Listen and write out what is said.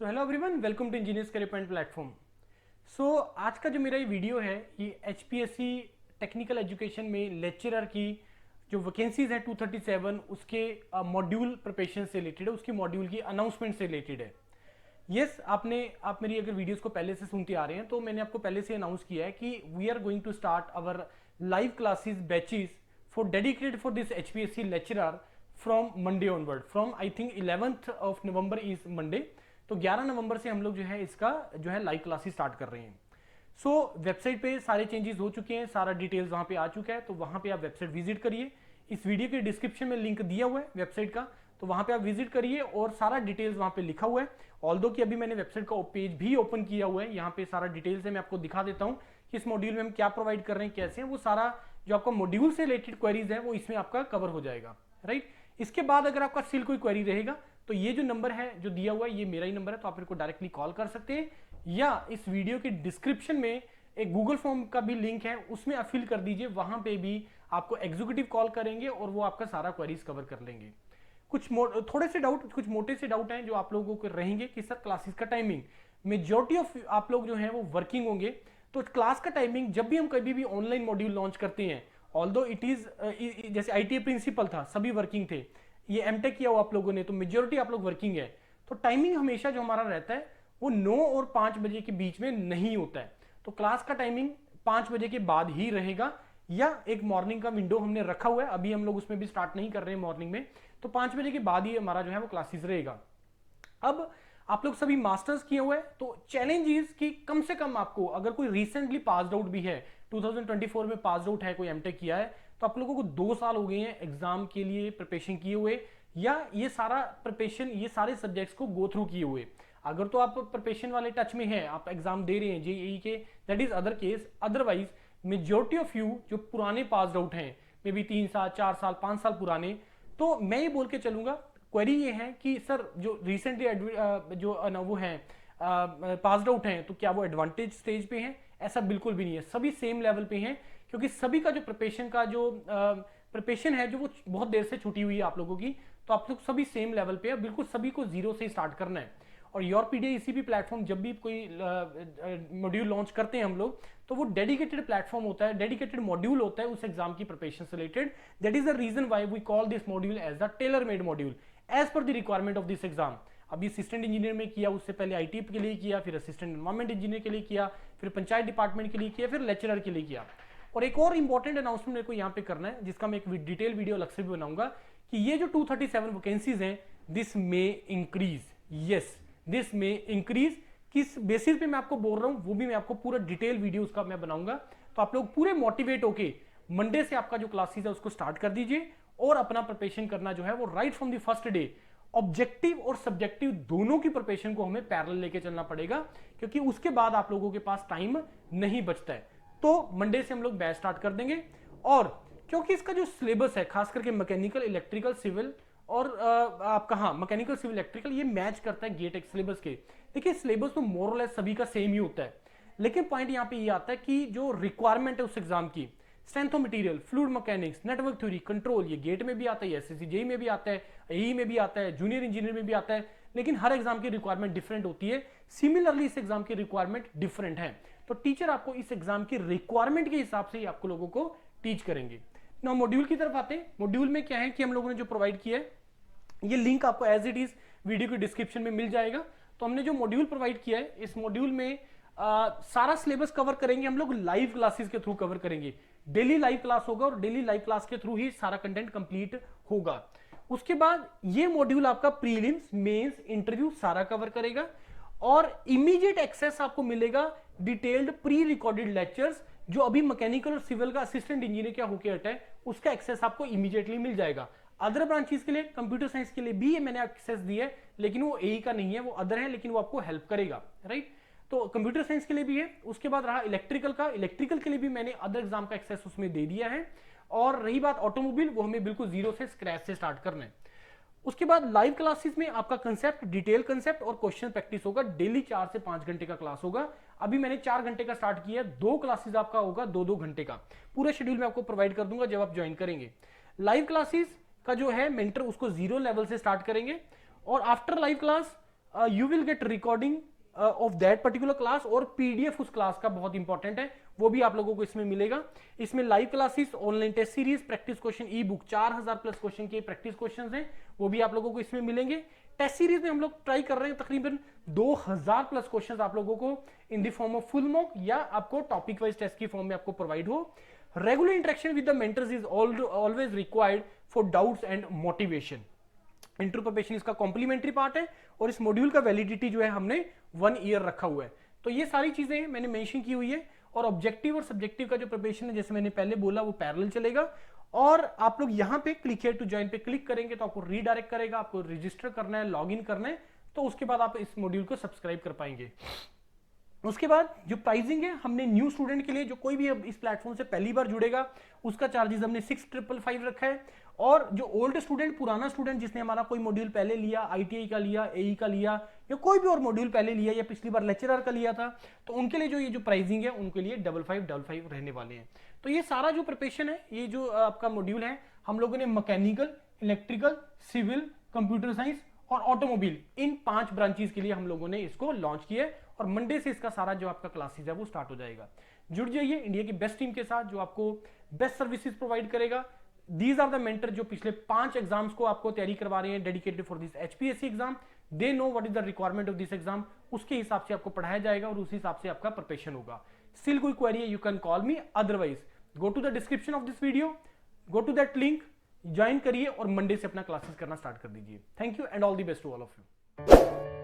So hello everyone, welcome to Engineers Career Point platform. So आज का जो मेरा ये वीडियो है ये एचपीएससी टेक्निकल एजुकेशन में लेक्चरर की जो वैकेंसीज है 237 उसके मॉड्यूल प्रिपरेशन से रिलेटेड है, उसकी मॉड्यूल की अनाउंसमेंट से रिलेटेड है। यस, आप मेरी अगर वीडियोस को पहले से सुनते आ रहे हैं तो मैंने आपको पहले से अनाउंस किया है कि we are going to start our live classes batches for dedicated for this HPSC lecturer from Monday onward, from I think 11th of November is Monday. तो 11 नवंबर से हम लोग जो है इसका जो है लाइव क्लासेस स्टार्ट कर रहे हैं। सो वेबसाइट पे सारे चेंजेस हो चुके हैं, सारा डिटेल्स वहां पे आ चुका है, तो वहां पे आप वेबसाइट विजिट करिए। इस वीडियो के डिस्क्रिप्शन में लिंक दिया हुआ है वेबसाइट का, तो वहां पे आप विजिट करिए और सारा डिटेल्स वहां पे लिखा हुआ है। ऑल्दो कि अभी मैंने वेबसाइट का पेज भी ओपन किया हुआ है, यहाँ पे सारा डिटेल्स है, मैं आपको दिखा देता हूँ कि इस मॉड्यूल में हम क्या प्रोवाइड कर रहे हैं, कैसे हैं। वो सारा जो आपका मॉड्यूल से रिलेटेड क्वेरीज है वो इसमें आपका कवर हो जाएगा, राइट। इसके बाद अगर आपका स्टिल कोई क्वेरी रहेगा तो ये जो नंबर है जो दिया हुआ है ये मेरा ही नंबर है, तो आप मेरे को डायरेक्टली कॉल कर सकते हैं, या इस वीडियो के डिस्क्रिप्शन में एक गूगल फॉर्म का भी लिंक है, उसमें आप फिल कर दीजिए। वहां पे भी आपको एग्जीक्यूटिव कॉल करेंगे और वो आपका सारा क्वेरीज कवर कर लेंगे। थोड़े से डाउट, कुछ मोटे से डाउट हैं जो आप लोगों को रहेंगे कि सर क्लासेस का टाइमिंग, मेजॉरिटी ऑफ आप लोग जो है वो वर्किंग होंगे, तो क्लास का टाइमिंग जब भी हम कभी भी ऑनलाइन मॉड्यूल लॉन्च करते हैं, ऑल्दो इट इज जैसे आईटीए प्रिंसिपल था सभी वर्किंग थे, ये एमटेक किया हुआ आप लोगों ने तो मेजोरिटी आप लोग वर्किंग है, तो टाइमिंग हमेशा जो हमारा रहता है वो 9 और 5 बजे के बीच में नहीं होता है। तो क्लास का टाइमिंग 5 बजे के बाद ही रहेगा, या एक मॉर्निंग का विंडो हमने रखा हुआ है, अभी हम लोग उसमें भी स्टार्ट नहीं कर रहे हैं मॉर्निंग में, तो 5 बजे के बाद ही हमारा जो है वो क्लासेस रहेगा। अब आप लोग सभी मास्टर्स किए हुए हैं, तो चैलेंज इज कि कम से कम आपको अगर कोई रिसेंटली पास आउट भी है, 2024 में पास आउट है, कोई एमटेक किया है, तो आप लोगों को 2 साल हो गए हैं एग्जाम के लिए प्रिपरेशन किए हुए, या ये सारा प्रिपरेशन ये सारे सब्जेक्ट्स को गो थ्रू किए हुए। अगर तो आप प्रिपरेशन वाले टच में हैं, आप एग्जाम दे रहे हैं जेईई के, that is other case. Otherwise majority of you जो पुराने पास आउट हैं, मे बी 3 साल 4 साल 5 साल पुराने, तो मैं ये बोल के चलूंगा क्वेरी ये है कि सर जो रिसेंटली जो वो है पास आउट हैं, तो क्या वो एडवांटेज स्टेज पे हैं? ऐसा बिल्कुल भी नहीं है, सभी सेम लेवल पे हैं, क्योंकि सभी का जो प्रिपरेशन है जो वो बहुत देर से छुटी हुई है आप लोगों की, तो आप लोग सभी सेम लेवल पे है, बिल्कुल सभी को जीरो से स्टार्ट करना है। और योर पीडीए इसी भी प्लेटफॉर्म जब भी कोई मॉड्यूल लॉन्च करते हैं हम लोग, तो वो डेडिकेटेड प्लेटफॉर्म होता है, डेडिकेटेड मॉड्यूल होता है उस एग्जाम की प्रिपरेशन से related. That is the reason why we call this module as the tailor made module as per the requirement of this exam. अभी असिस्टेंट इंजीनियर में किया, उससे पहले आईटी के लिए किया, फिर असिस्टेंट एनवायरमेंट इंजीनियर के लिए किया, फिर पंचायत डिपार्टमेंट के लिए किया, फिर लेक्चरर के लिए किया। और एक और इंपॉर्टेंट अनाउंसमेंट मेरे को यहाँ पे करना है, जिसका मैं एक डिटेल वीडियो अलग से भी बनाऊंगा, कि ये जो 237 वैकेंसीज हैं, this may increase. Yes, this may increase. किस बेसिस पे मैं आपको बोल रहा हूं वो भी मैं आपको पूरा डिटेल वीडियो उसका मैं बनाऊंगा, तो आप लोग पूरे मोटिवेट होके मंडे से आपका जो क्लासेस है उसको स्टार्ट कर दीजिए, और अपना प्रिपरेशन करना जो है वो right from the first day, objective और सब्जेक्टिव दोनों की प्रिपरेशन को हमें पैरेलल लेके चलना पड़ेगा, क्योंकि उसके बाद आप लोगों के पास टाइम नहीं बचता है। तो मंडे से हम लोग बैच स्टार्ट कर देंगे, और क्योंकि इसका जो सिलेबस है खास करके मैकेनिकल, इलेक्ट्रिकल, सिविल और आपका हाँ मैकेनिकल, सिविल, इलेक्ट्रिकल, ये मैच करता है गेट एक्स सिलेबस के। देखिए सिलेबस तो मोर और लेस सभी का सेम ही होता है, लेकिन पॉइंट यहाँ पे ये आता है कि जो रिक्वायरमेंट है उस एग्जाम की, strength of material, fluid mechanics, network theory, control, ये गेट में भी आता है, एसएससी जेई में भी आता है, एई में भी आता है, जूनियर इंजीनियर में भी आता है, लेकिन हर एग्जाम की रिक्वायरमेंट डिफरेंट होती है। सिमिलरली इस एग्जाम की रिक्वायरमेंट डिफरेंट है, तो टीचर आपको इस एग्जाम की रिक्वायरमेंट के हिसाब से ही आपको लोगों को टीच करेंगे। ना मॉड्यूल की तरफ आते हैं। मॉड्यूल में क्या है कि हम लोगों ने जो प्रोवाइड किया है, ये लिंक आपको एज इट इज वीडियो के डिस्क्रिप्शन में मिल जाएगा। तो हमने जो मॉड्यूल प्रोवाइड किया है, इस मॉड्यूल में सारा सिलेबस कवर करेंगे हम लोग, लाइव क्लासेस के थ्रू कवर करेंगे। डेली लाइव क्लास होगा और डेली लाइव क्लास के थ्रू ही सारा कंटेंट कंप्लीट होगा। उसके बाद ये मॉड्यूल आपका प्रीलिम्स, मेंस, इंटरव्यू सारा कवर करेगा, और इमीडिएट एक्सेस आपको मिलेगा डिटेल्ड प्री रिकॉर्डेड लेक्चर्स, जो अभी मैकेनिकल और सिविल का असिस्टेंट इंजीनियर क्या होकर हटा है उसका एक्सेस आपको इमीडिएटली मिल जाएगा। अदर ब्रांचेस के लिए, कंप्यूटर साइंस के लिए भी मैंने एक्सेस दिया है, लेकिन वो एई का नहीं है, वो अदर है, लेकिन वो आपको हेल्प करेगा, राइट। तो कंप्यूटर साइंस के लिए भी है। उसके बाद रहा इलेक्ट्रिकल का, इलेक्ट्रिकल के लिए भी मैंने अदर एग्जाम का एक्सेस उसमें दे दिया है। और रही बात ऑटोमोबाइल, वो हमें बिल्कुल जीरो से स्क्रैच से स्टार्ट करना है। उसके बाद लाइव क्लासेस में आपका कंसेप्ट, डिटेल कंसेप्ट और क्वेश्चन प्रैक्टिस होगा। डेली 4 से 5 घंटे का क्लास होगा। अभी मैंने 4 घंटे का स्टार्ट किया है, 2 क्लासेस आपका होगा 2-2 घंटे का। पूरा शेड्यूल मैं आपको प्रोवाइड कर दूंगा जब आप ज्वाइन करेंगे। लाइव क्लासेस का जो है मेंटर उसको 0 लेवल से स्टार्ट करेंगे, और after live class you will get recording of that particular class, और पीडीएफ उस क्लास का बहुत इंपॉर्टेंट है, वो भी आप लोगों को इसमें मिलेगा। इसमें live classes, online test series, practice question, E book, 4000 plus question के प्रैक्टिस क्वेश्चन हैं, वो भी आप लोगों को इसमें मिलेंगे। टेस्ट सीरीज में हम लोग ट्राई कर रहे हैं तकरीबन 2000 प्लस क्वेश्चन आप लोगों को in the form of full mock या आपको टॉपिक वाइज टेस्ट की फॉर्म में आपको प्रोवाइड हो। Regular interaction with the mentors is always required for doubts and motivation. Inter preparation इसका कॉम्प्लीमेंट्री पार्ट है, और इस मॉड्यूल का वैलिडिटी जो है हमने 1 ईयर रखा हुआ है। तो ये सारी चीजें मैंने मेंशन की हुई है, और ऑब्जेक्टिव और सब्जेक्टिव का जो प्रिपरेशन है, जैसे मैंने पहले बोला, वो पैरेलल चलेगा। और आप लोग यहाँ पे क्लिक हियर टू ज्वाइन पे क्लिक करेंगे तो आपको रीडायरेक्ट करेगा, आपको रजिस्टर करना है, लॉग इन करना है, तो उसके बाद आप इस मॉड्यूल को सब्सक्राइब कर पाएंगे। उसके बाद जो प्राइसिंग है, हमने न्यू स्टूडेंट के लिए, जो कोई भी अब इस प्लेटफॉर्म से पहली बार जुड़ेगा, उसका चार्जेस हमने 6555 रखा है। और जो ओल्ड स्टूडेंट, पुराना स्टूडेंट जिसने हमारा कोई मॉड्यूल पहले लिया, आईटीआई का लिया, एई का लिया, या कोई भी और मॉड्यूल पहले लिया, या पिछली बार लेक्चरर का लिया था, तो उनके लिए जो ये जो प्राइसिंग है, उनके लिए 5555 रहने वाले हैं। तो ये सारा जो प्रिपरेशन है, ये जो आपका मॉड्यूल है, हम लोगों ने mechanical, electrical, civil, computer science और ऑटोमोबाइल, इन 5 ब्रांचेस के लिए हम लोगों ने इसको लॉन्च किया है, और मंडे से इसका सारा जो आपका क्लासेस है वो स्टार्ट हो जाएगा। जुड़ जाइए इंडिया की बेस्ट टीम के साथ, जो आपको बेस्ट सर्विसेज प्रोवाइड करेगा। दीज आर द मेंटर जो पिछले 5 एग्जाम्स को आपको तैयारी करवा रहे हैं, dedicated for this HPSC exam. They know what is the requirement of this exam, उसके हिसाब से आपको पढ़ाया जाएगा, और उस हिसाब से आपका प्रिपरेशन होगा। स्टिल कोई क्वेरी है, you can call me, otherwise go to the description of this video, go to that link, join करिए और मंडे से अपना क्लासेस करना स्टार्ट कर दीजिए। Thank you and all the best to all of you.